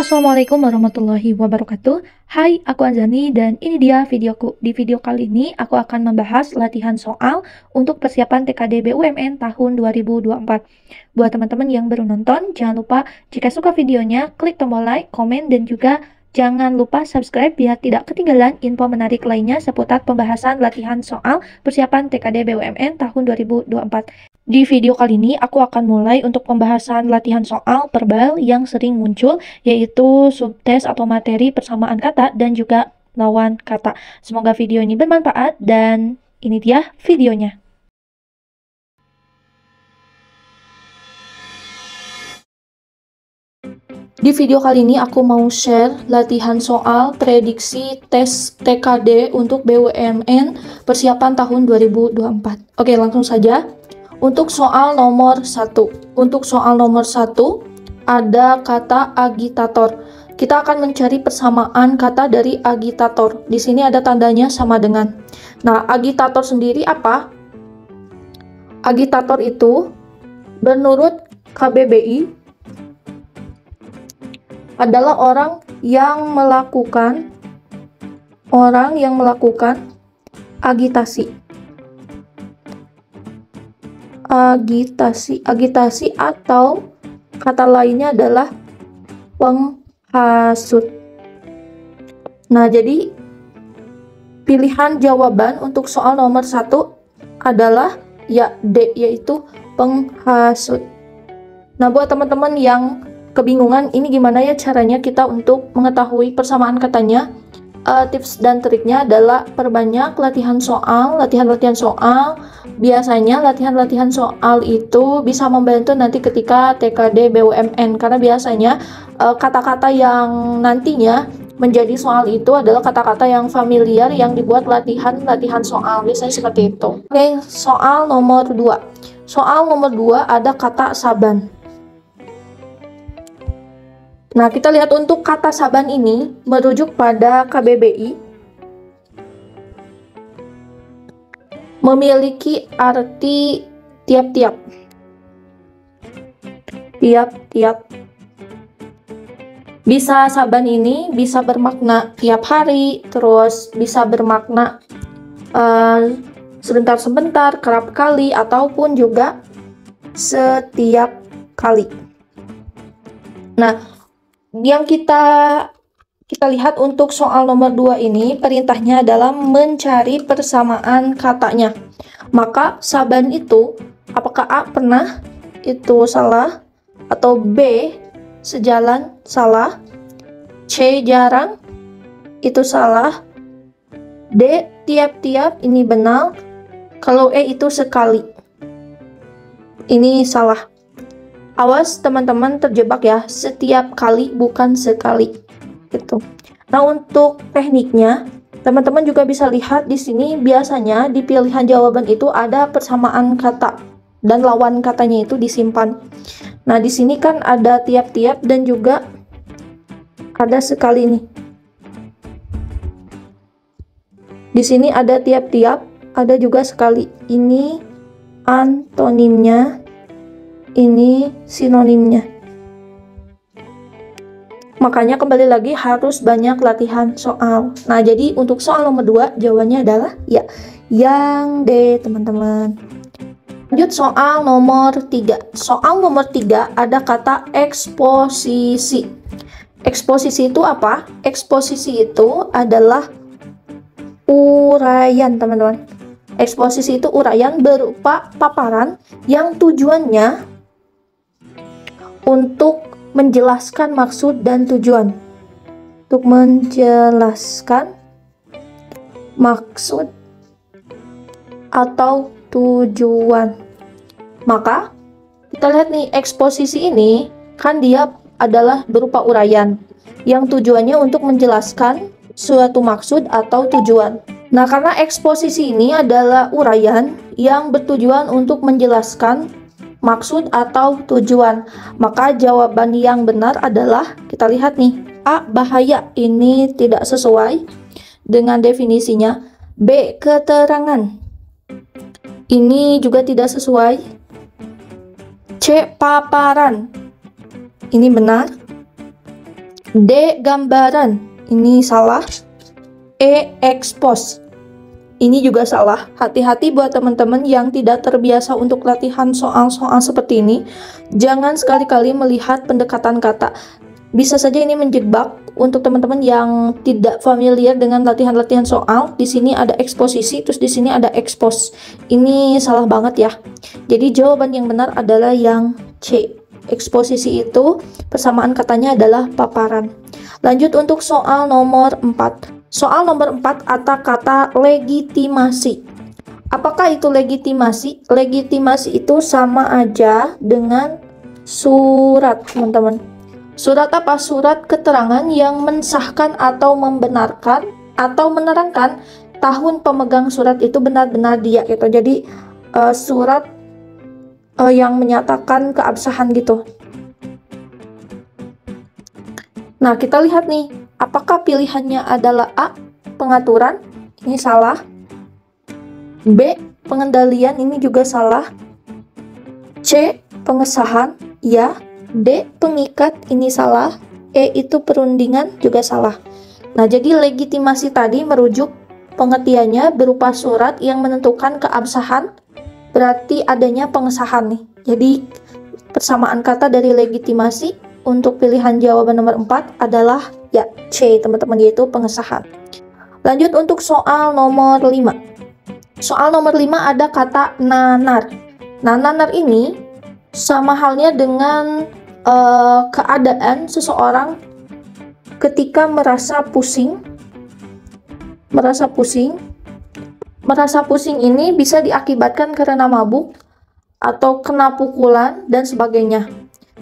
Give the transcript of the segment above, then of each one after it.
Assalamualaikum warahmatullahi wabarakatuh. Hai, aku Anzani dan ini dia videoku. Di video kali ini aku akan membahas latihan soal untuk persiapan TKD BUMN tahun 2024. Buat teman-teman yang baru nonton, jangan lupa jika suka videonya, klik tombol like, komen, dan juga jangan lupa subscribe biar tidak ketinggalan info menarik lainnya seputar pembahasan latihan soal persiapan TKD BUMN tahun 2024. Di video kali ini aku akan mulai untuk pembahasan latihan soal verbal yang sering muncul, yaitu subtes atau materi persamaan kata dan juga lawan kata. Semoga video ini bermanfaat dan ini dia videonya. Di video kali ini aku mau share latihan soal prediksi tes TKD untuk BUMN persiapan tahun 2024. Oke, langsung saja. Untuk soal nomor 1. Untuk soal nomor 1 ada kata agitator. Kita akan mencari persamaan kata dari agitator. Di sini ada tandanya sama dengan. Nah, agitator sendiri apa? Agitator itu menurut KBBI adalah orang yang melakukan agitasi. Agitasi atau kata lainnya adalah penghasut. Nah, jadi pilihan jawaban untuk soal nomor 1 adalah ya D, yaitu penghasut. Nah, buat teman-teman yang kebingungan ini gimana ya caranya kita untuk mengetahui persamaan katanya, tips dan triknya adalah perbanyak latihan soal. Biasanya latihan soal itu bisa membantu nanti ketika TKD BUMN, karena biasanya kata-kata yang nantinya menjadi soal itu adalah kata-kata yang familiar yang dibuat latihan soal, biasanya seperti itu. Oke, soal nomor 2. Soal nomor 2 ada kata saban. Nah, kita lihat untuk kata saban ini merujuk pada KBBI, memiliki arti tiap-tiap. Bisa saban ini bisa bermakna tiap hari, terus bisa bermakna sebentar-sebentar, kerap kali, ataupun juga setiap kali. Nah, yang kita lihat untuk soal nomor 2 ini, perintahnya adalah mencari persamaan katanya. Maka saban itu, apakah A pernah itu salah, atau B sejalan salah, C jarang itu salah, D tiap-tiap ini benar, kalau E itu sekali ini salah. Awas teman-teman terjebak ya, setiap kali bukan sekali gitu. Nah, untuk tekniknya teman-teman juga bisa lihat di sini, biasanya di pilihan jawaban itu ada persamaan kata dan lawan katanya itu disimpan. Nah, di sini kan ada tiap-tiap dan juga ada sekali nih. Di sini ada tiap-tiap, ada juga sekali. Ini antonimnya, ini sinonimnya. Makanya kembali lagi harus banyak latihan soal. Nah, jadi untuk soal nomor 2 jawabannya adalah ya yang D, teman-teman. Lanjut soal nomor 3. Soal nomor 3 ada kata eksposisi. Eksposisi itu apa? Eksposisi itu adalah uraian, teman-teman. Eksposisi itu uraian berupa paparan yang tujuannya untuk menjelaskan maksud dan tujuan. Untuk menjelaskan maksud atau tujuan. Maka kita lihat nih, eksposisi ini kan dia adalah berupa uraian yang tujuannya untuk menjelaskan suatu maksud atau tujuan. Nah, karena eksposisi ini adalah uraian yang bertujuan untuk menjelaskan maksud atau tujuan, maka jawaban yang benar adalah, kita lihat nih, A bahaya, ini tidak sesuai dengan definisinya. B keterangan, ini juga tidak sesuai. C paparan, ini benar. D. Gambaran. Ini salah. E. Expose. Ini juga salah. Hati-hati buat teman-teman yang tidak terbiasa untuk latihan soal-soal seperti ini. Jangan sekali-kali melihat pendekatan kata. Bisa saja ini menjebak untuk teman-teman yang tidak familiar dengan latihan-latihan soal. Di sini ada eksposisi, terus di sini ada expose. Ini salah banget ya. Jadi jawaban yang benar adalah yang C. Eksposisi itu persamaan katanya adalah paparan. Lanjut untuk soal nomor 4. Soal nomor 4 ada kata legitimasi. Apakah itu legitimasi? Legitimasi itu sama aja dengan surat, teman-teman. Surat apa? Surat keterangan yang mensahkan atau membenarkan atau menerangkan tahun pemegang surat itu benar-benar dia gitu. Jadi surat yang menyatakan keabsahan gitu. Nah, kita lihat nih, apakah pilihannya adalah A, pengaturan? Ini salah. B, pengendalian. Ini juga salah. C, pengesahan. Ya. D, pengikat. Ini salah. E, itu perundingan. Juga salah. Nah, jadi legitimasi tadi merujuk pengertiannya berupa surat yang menentukan keabsahan, berarti adanya pengesahan nih. Jadi, persamaan kata dari legitimasi untuk pilihan jawaban nomor 4 adalah ya C, teman-teman, yaitu pengesahan. Lanjut untuk soal nomor 5. Soal nomor 5 ada kata nanar. Nah, nanar ini sama halnya dengan keadaan seseorang ketika merasa pusing. Merasa pusing. Merasa pusing ini bisa diakibatkan karena mabuk atau kena pukulan dan sebagainya.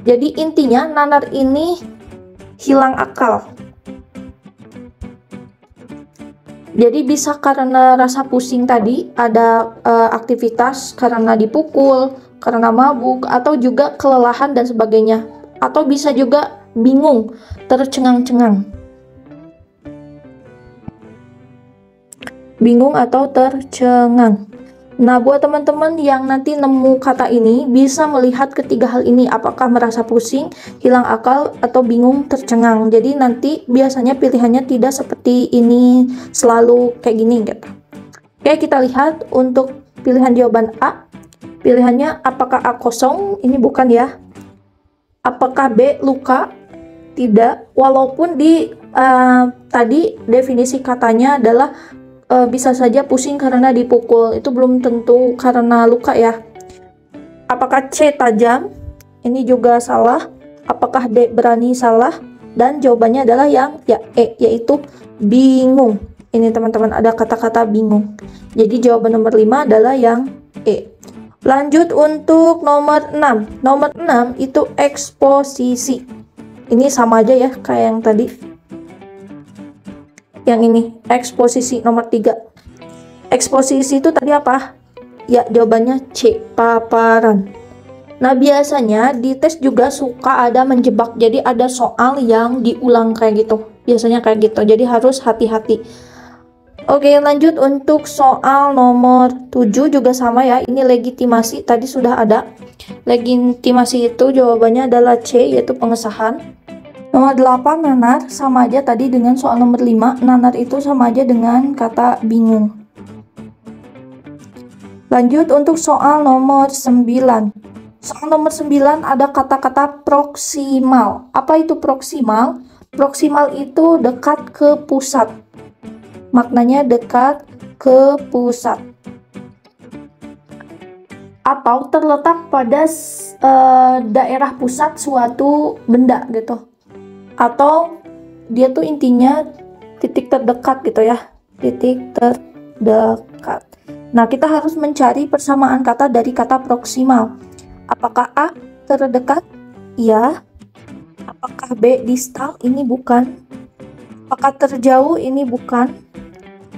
Jadi intinya nanar ini hilang akal. Jadi bisa karena rasa pusing tadi, ada aktivitas karena dipukul, karena mabuk, atau juga kelelahan dan sebagainya. Atau bisa juga bingung, tercengang-cengang. Bingung atau tercengang. Nah, buat teman-teman yang nanti nemu kata ini, bisa melihat ketiga hal ini, apakah merasa pusing, hilang akal, atau bingung, tercengang. Jadi nanti biasanya pilihannya tidak seperti ini, selalu kayak gini gitu. Oke, kita lihat untuk pilihan jawaban A. Pilihannya apakah A kosong? Ini bukan ya. Apakah B luka? Tidak. Walaupun di tadi definisi katanya adalah bisa saja pusing karena dipukul, itu belum tentu karena luka ya. Apakah C tajam? Ini juga salah. Apakah D berani? Salah. Dan jawabannya adalah yang ya E, yaitu bingung. Ini teman-teman ada kata-kata bingung. Jadi jawaban nomor 5 adalah yang E. Lanjut untuk nomor 6. Nomor 6 itu eksposisi. Ini sama aja ya kayak yang tadi. Yang ini, eksposisi nomor 3. Eksposisi itu tadi apa? Ya, jawabannya C, paparan. Nah, biasanya di tes juga suka ada menjebak. Jadi ada soal yang diulang kayak gitu. Biasanya kayak gitu. Jadi harus hati-hati. Oke, lanjut untuk soal nomor 7 juga sama ya. Ini legitimasi, tadi sudah ada. Legitimasi itu jawabannya adalah C, yaitu pengesahan. Nomor 8 nanar, sama aja tadi dengan soal nomor 5. Nanar itu sama aja dengan kata bingung. Lanjut untuk soal nomor 9. Soal nomor 9 ada kata-kata proksimal. Apa itu proksimal? Proksimal itu dekat ke pusat. Maknanya dekat ke pusat. Atau terletak pada daerah pusat suatu benda gitu. Atau dia tuh intinya titik terdekat gitu ya, titik terdekat. Nah, kita harus mencari persamaan kata dari kata proksimal. Apakah A terdekat? Iya. Apakah B distal? Ini bukan. Apakah terjauh? Ini bukan.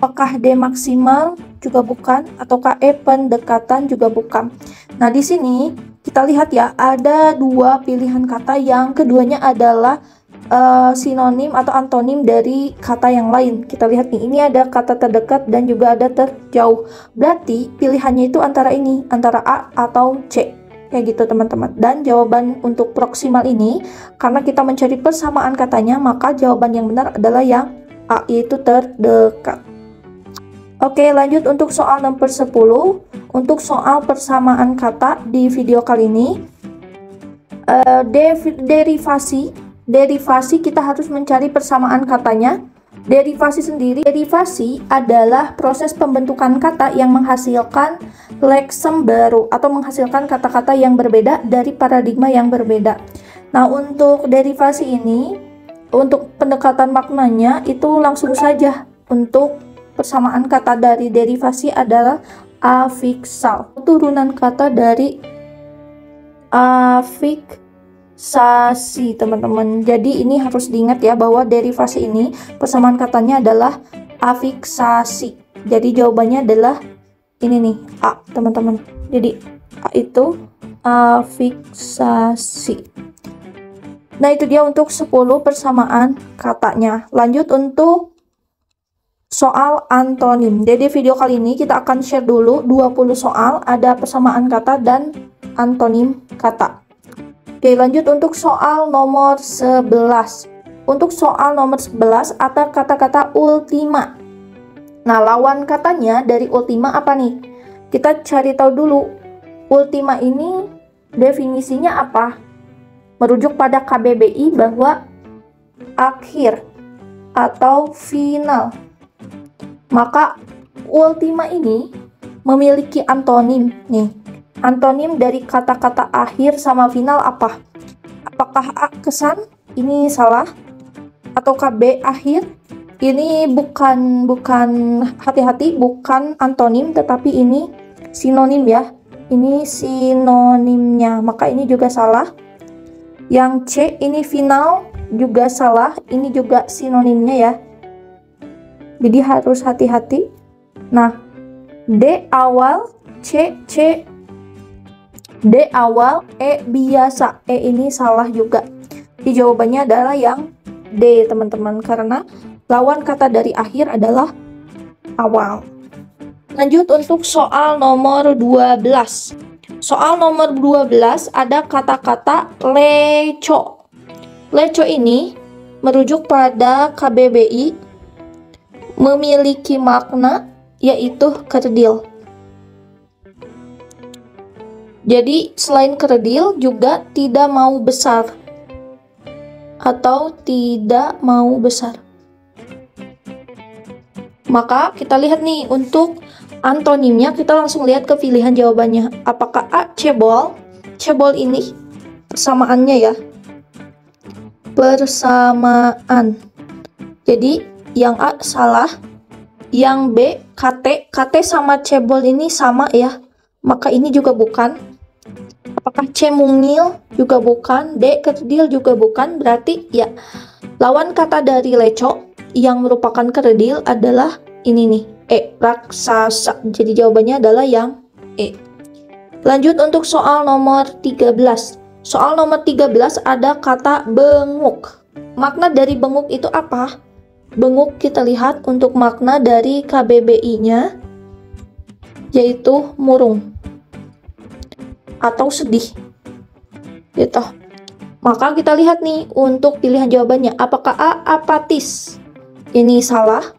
Apakah D maksimal? Juga bukan. Ataukah E pendekatan? Juga bukan. Nah, di sini kita lihat ya, ada dua pilihan kata yang keduanya adalah sinonim atau antonim dari kata yang lain. Kita lihat nih, ini ada kata terdekat dan juga ada terjauh. Berarti pilihannya itu antara ini, antara A atau C. Kayak gitu teman-teman. Dan jawaban untuk proksimal ini, karena kita mencari persamaan katanya, maka jawaban yang benar adalah yang A, yaitu terdekat. Oke, lanjut untuk soal nomor 10. Untuk soal persamaan kata di video kali ini, derivasi kita harus mencari persamaan katanya. Derivasi adalah proses pembentukan kata yang menghasilkan leksem baru atau menghasilkan kata-kata yang berbeda dari paradigma yang berbeda. Nah, untuk derivasi ini, untuk pendekatan maknanya itu langsung saja. Untuk persamaan kata dari derivasi adalah afiksal, turunan kata dari afiksasi, teman-teman. Jadi ini harus diingat ya, bahwa derivasi ini persamaan katanya adalah afiksasi. Jadi jawabannya adalah ini nih, A, teman-teman. Jadi A itu afiksasi. Nah, itu dia untuk 10 persamaan katanya. Lanjut untuk soal antonim. Jadi video kali ini kita akan share dulu 20 soal, ada persamaan kata dan antonim kata. Oke, lanjut untuk soal nomor 11. Untuk soal nomor 11 ada kata-kata ultima. Nah, lawan katanya dari ultima apa nih? Kita cari tahu dulu. Ultima ini definisinya apa? Merujuk pada KBBI bahwa akhir atau final. Maka ultima ini memiliki antonim nih. Antonim dari kata-kata akhir sama final apa? Apakah A, kesan? Ini salah. Ataukah B, akhir? Ini bukan hati-hati, bukan antonim, tetapi ini sinonim ya. Ini sinonimnya, maka ini juga salah. Yang C, ini final, juga salah. Ini juga sinonimnya ya. Jadi harus hati-hati. Nah, D awal, D awal, E biasa. E ini salah juga. Jadi jawabannya adalah yang D, teman-teman, karena lawan kata dari akhir adalah awal. Lanjut untuk soal nomor 12. Soal nomor 12 ada kata-kata leco. Leco ini merujuk pada KBBI, memiliki makna yaitu kerdil. Jadi selain kerdil juga tidak mau besar atau tidak mau besar. Maka kita lihat nih untuk antonimnya, kita langsung lihat ke pilihan jawabannya. Apakah A, cebol? Cebol ini persamaannya ya. Persamaan. Jadi yang A salah. Yang B, kate. Kate sama cebol ini sama ya. Maka ini juga bukan. Apakah C, mungil? Juga bukan. D, kerdil juga bukan. Berarti ya lawan kata dari leco yang merupakan kerdil adalah ini nih, E, raksasa. Jadi jawabannya adalah yang E. Lanjut untuk soal nomor 13. Soal nomor 13 ada kata benguk. Makna dari benguk itu apa? Benguk kita lihat untuk makna dari KBBI-nya yaitu murung atau sedih gitu. Maka kita lihat nih untuk pilihan jawabannya. Apakah A, apatis? Ini salah.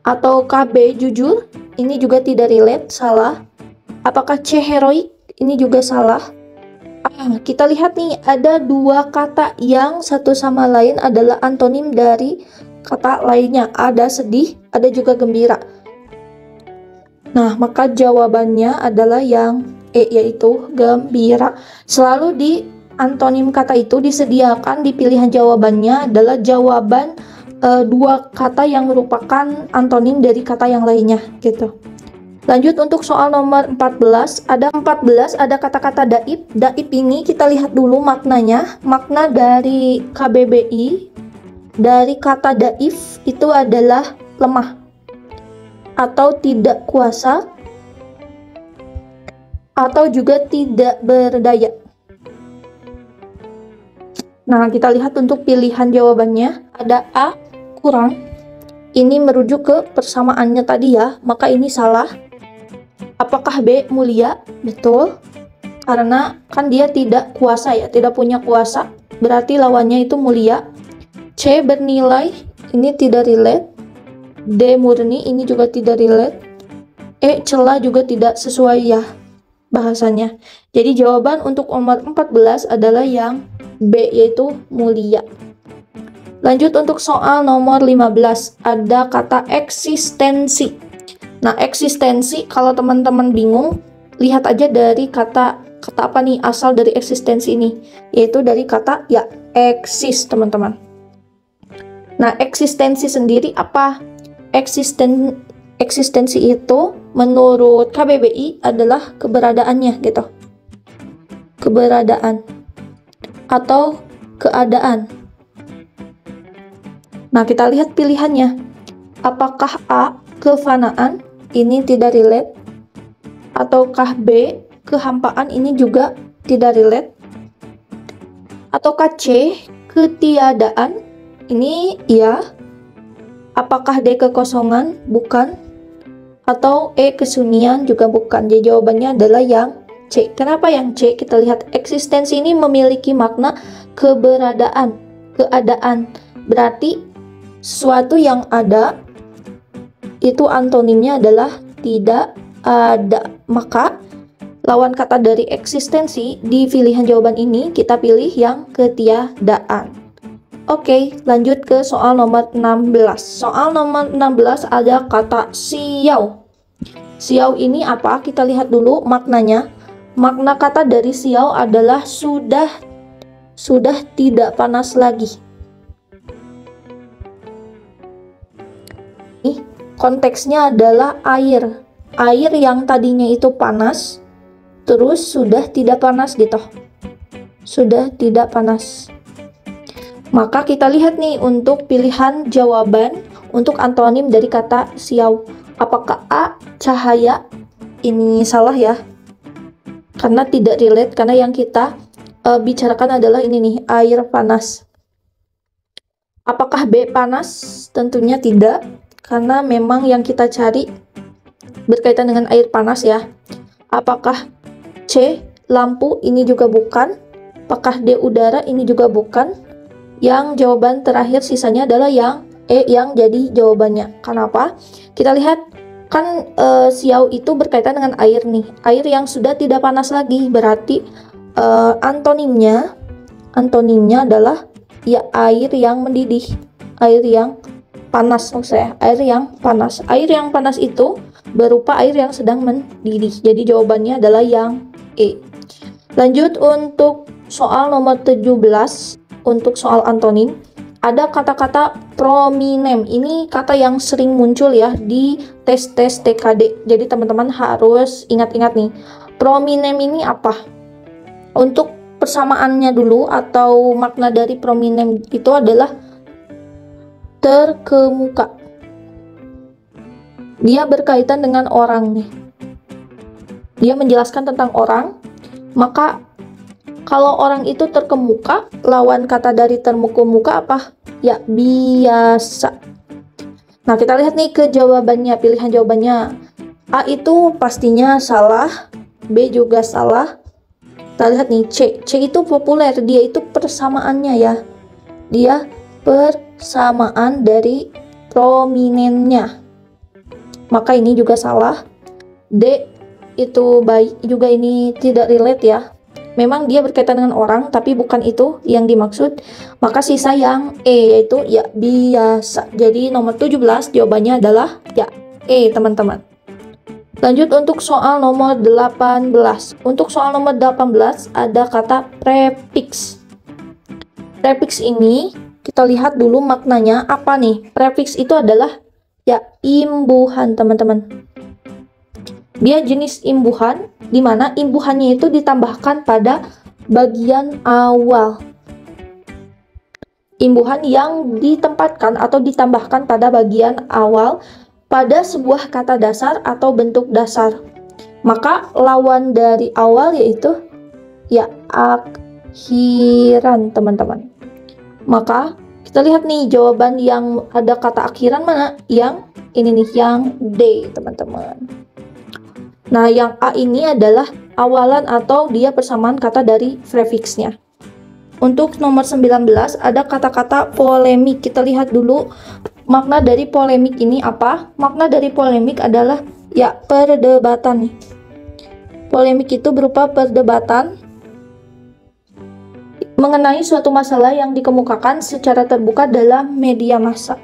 Ataukah B, jujur? Ini juga tidak relate, salah. Apakah C, heroik? Ini juga salah. Kita lihat nih, ada dua kata yang satu sama lain adalah antonim dari kata lainnya. Ada sedih, ada juga gembira. Nah, maka jawabannya adalah yang E, yaitu gembira. Selalu di antonim kata itu disediakan di pilihan jawabannya adalah jawaban dua kata yang merupakan antonim dari kata yang lainnya gitu. Lanjut untuk soal nomor 14. Ada kata-kata daib. Daib ini kita lihat dulu maknanya. Makna dari KBBI dari kata daif itu adalah lemah atau tidak kuasa atau juga tidak berdaya. Nah, kita lihat untuk pilihan jawabannya. Ada A, kurang. Ini merujuk ke persamaannya tadi ya, maka ini salah. Apakah B, mulia? Betul. Karena kan dia tidak kuasa ya, tidak punya kuasa, berarti lawannya itu mulia. C bernilai, ini tidak relate. D murni, ini juga tidak relate. E celah, juga tidak sesuai ya bahasanya. Jadi jawaban untuk nomor 14 adalah yang B, yaitu mulia. Lanjut untuk soal nomor 15, ada kata eksistensi. Nah, eksistensi, kalau teman-teman bingung, lihat aja dari kata apa nih asal dari eksistensi ini, yaitu dari kata ya eksis, teman-teman. Nah, eksistensi sendiri apa? Eksistensi itu menurut KBBI adalah keberadaannya gitu. Keberadaan atau keadaan. Nah, kita lihat pilihannya. Apakah A, kefanaan, ini tidak relate, ataukah B, kehampaan, ini juga tidak relate, ataukah C, ketiadaan, ini ya, apakah D, kekosongan, bukan, atau E, kesunyian, juga bukan. Jadi jawabannya adalah yang C. Kenapa yang C? Kita lihat eksistensi ini memiliki makna keberadaan, keadaan, berarti sesuatu yang ada itu antonimnya adalah tidak ada. Maka lawan kata dari eksistensi di pilihan jawaban ini kita pilih yang ketiadaan. Oke, lanjut ke soal nomor 16. Soal nomor 16 ada kata siau. Siau ini apa? Kita lihat dulu maknanya. Makna kata dari siau adalah sudah tidak panas lagi. Konteksnya adalah air yang tadinya itu panas terus sudah tidak panas gitu, sudah tidak panas. Maka kita lihat nih untuk pilihan jawaban untuk antonim dari kata siau. Apakah A, cahaya? Ini salah ya, karena tidak relate, karena yang kita bicarakan adalah ini nih, air panas. Apakah B, panas? Tentunya tidak, karena memang yang kita cari berkaitan dengan air panas ya. Apakah C, lampu? Ini juga bukan. Apakah D, udara? Ini juga bukan. Yang jawaban terakhir sisanya adalah yang E, yang jadi jawabannya. Kenapa? Kita lihat kan siau itu berkaitan dengan air nih, air yang sudah tidak panas lagi, berarti antonimnya adalah ya air yang mendidih, air yang panas, maksud saya air yang panas. Air yang panas itu berupa air yang sedang mendidih. Jadi jawabannya adalah yang E. Lanjut untuk soal nomor 17. Untuk soal antonim ada kata-kata prominem. Ini kata yang sering muncul ya di tes-tes TKD. Jadi teman-teman harus ingat-ingat nih. Prominem ini apa? Untuk persamaannya dulu atau makna dari prominem itu adalah terkemuka. Dia berkaitan dengan orang nih. Dia menjelaskan tentang orang. Maka kalau orang itu terkemuka, lawan kata dari terkemuka apa? Ya, biasa. Nah, kita lihat nih ke jawabannya, pilihan jawabannya. A itu pastinya salah, B juga salah. Kita lihat nih, C itu populer, dia itu persamaannya ya. Dia persamaan dari prominennya. Maka ini juga salah. D itu baik, juga ini tidak relate ya. Memang dia berkaitan dengan orang, tapi bukan itu yang dimaksud. Maka sisa yang E, yaitu ya biasa. Jadi nomor 17 jawabannya adalah ya E, teman-teman. Lanjut untuk soal nomor 18. Untuk soal nomor 18 ada kata prefix. Prefix ini kita lihat dulu maknanya apa nih. Prefix itu adalah ya imbuhan, teman-teman. Dia jenis imbuhan, di mana imbuhannya itu ditambahkan pada bagian awal. Imbuhan yang ditempatkan atau ditambahkan pada bagian awal pada sebuah kata dasar atau bentuk dasar. Maka lawan dari awal yaitu ya akhiran, teman-teman. Maka kita lihat nih jawaban yang ada kata akhiran mana? Yang ini nih, yang D, teman-teman. Nah, yang A ini adalah awalan atau dia persamaan kata dari prefiksnya. Untuk nomor 19 ada kata-kata polemik. Kita lihat dulu makna dari polemik ini apa? Makna dari polemik adalah ya perdebatan nih. Polemik itu berupa perdebatan mengenai suatu masalah yang dikemukakan secara terbuka dalam media massa.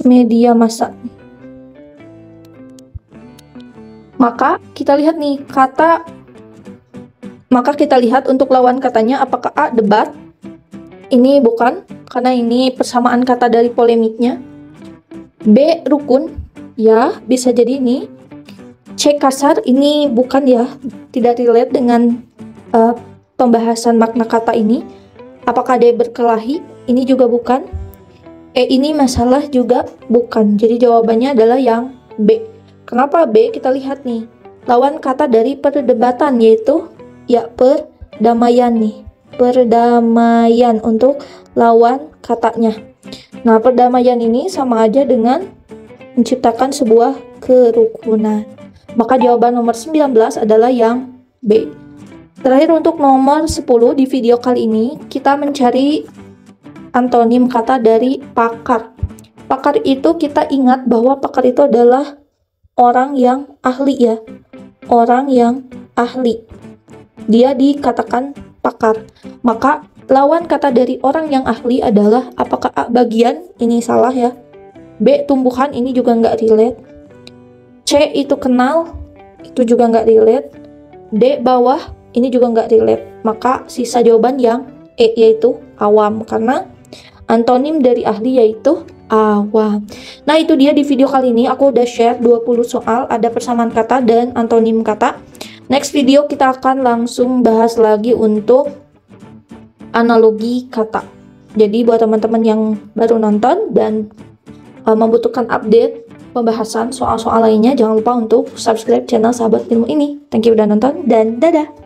Media massa. Maka kita lihat nih maka kita lihat untuk lawan katanya apakah A debat? Ini bukan, karena ini persamaan kata dari polemiknya. B rukun, ya bisa jadi ini. C kasar, ini bukan ya, tidak relate dengan pembahasan makna kata ini. Apakah D berkelahi? Ini juga bukan. E ini masalah juga bukan. Jadi jawabannya adalah yang B. Kenapa B? Kita lihat nih. Lawan kata dari perdebatan yaitu ya perdamaian nih. Perdamaian untuk lawan katanya. Nah, perdamaian ini sama aja dengan menciptakan sebuah kerukunan. Maka jawaban nomor 19 adalah yang B. Terakhir untuk nomor 10 di video kali ini, kita mencari antonim kata dari pakar. Pakar itu kita ingat bahwa pakar itu adalah orang yang ahli ya. Orang yang ahli. Dia dikatakan pakar. Maka lawan kata dari orang yang ahli adalah apakah A bagian? Ini salah ya. B tumbuhan, ini juga nggak relate. C itu kenal, itu juga nggak relate. D bawah, ini juga nggak relate. Maka sisa jawaban yang E yaitu awam, karena antonim dari ahli yaitu awam. Nah, itu dia di video kali ini aku udah share 20 soal, ada persamaan kata dan antonim kata. Next video kita akan langsung bahas lagi untuk analogi kata. Jadi buat teman-teman yang baru nonton dan membutuhkan update pembahasan soal-soal lainnya, jangan lupa untuk subscribe channel Sahabat Ilmu ini. Thank you udah nonton dan dadah!